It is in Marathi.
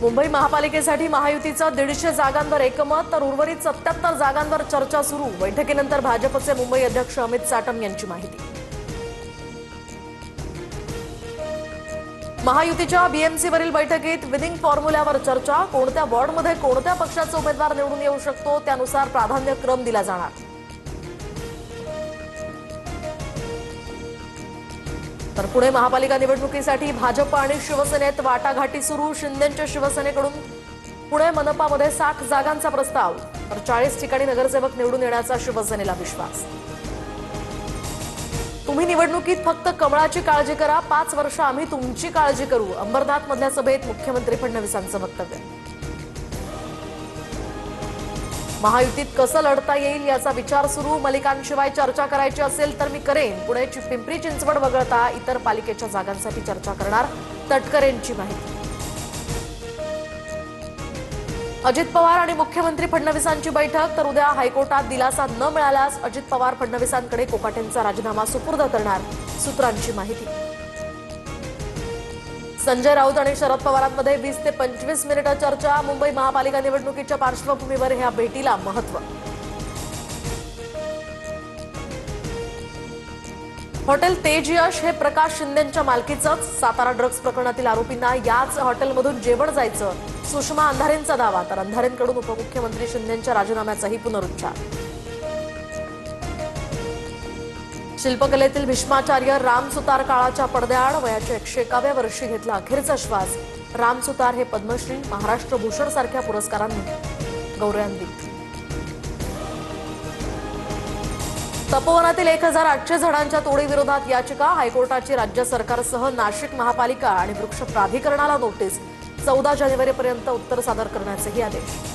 मुंबई महापालिकेसाठी महायुतीचा 150 जागांवर एकमत तर उर्वरित 77 जागांवर चर्चा सुरू। बैठकीनंतर भाजपचे मुंबई अध्यक्ष अमित साटम यांची माहिती। महायुतीच्या बीएमसीवरील बैठकीत विनिंग फॉर्म्युल्यावर चर्चा। कोणत्या वॉर्डमध्ये कोणत्या पक्षाचा उमेदवार निवडून येऊ शकतो त्यानुसार प्राधान्यक्रम दिला जाणार। तर पुणे महापालिका निवडणुकीसाठी भाजप आणि शिवसेनेत वाटाघाटी सुरू। शिंदेंच्या शिवसेनेकडून पुणे मनपामध्ये 60 जागांचा प्रस्ताव तर 40 ठिकाणी नगरसेवक निवडून येण्याचा शिवसेनेला विश्वास। तुम्ही निवडणुकीत फक्त कमळाची काळजी करा, 5 वर्ष आम्ही तुमची काळजी करू। अंबरनाथ मधल्या सभेत मुख्यमंत्री फडणवीसांचं वक्तव्य। महायुतीत कसं लढता येईल याचा विचार सुरू। मलिकांशिवाय चर्चा करायची असेल तर मी करेन। पुणे पिंपरी चिंचवड वगळता इतर पालिकेच्या जागांसाठी चर्चा करणार, तटकरेंची माहिती। अजित पवार आणि मुख्यमंत्री फडणवीसांची बैठक तर उद्या हायकोर्टात दिलासा न मिळाल्यास अजित पवार फडणवीसांकडे कोकाटेंचा राजीनामा सुपूर्द करणार, सूत्रांची माहिती। संजय राऊत आणि शरद पवारांमध्ये 20 ते 25 मिनिटं चर्चा। मुंबई महापालिका निवडणुकीच्या पार्श्वभूमीवर ह्या भेटीला महत्त्व। हॉटेल तेज यश हे प्रकाश शिंदेंच्या मालकीचंच। सातारा ड्रग्ज प्रकरणातील आरोपींना याच हॉटेलमधून जेवण जायचं, सुषमा अंधारेंचा दावा तर अंधारेंकडून उपमुख्यमंत्री शिंदेंच्या राजीनाम्याचाही पुनरुच्चार। शिल्पकलेतील भीष्माचार्य राम सुतार काळाच्या पडद्याआड वयाच्या 101व्या वर्षी घेतला अखेरचा श्वास। राम सुतार हे पद्मश्री, महाराष्ट्र भूषण सारख्या पुरस्कारांनी गौरवान्वित। तपोवनातील 1800 झाडांच्या तोडीविरोधात याचिका। हायकोर्टाची राज्य सरकारसह नाशिक महापालिका आणि वृक्ष प्राधिकरणाला नोटीस। 14 जानेवारीपर्यंत उत्तर सादर करण्याचेही आदेश।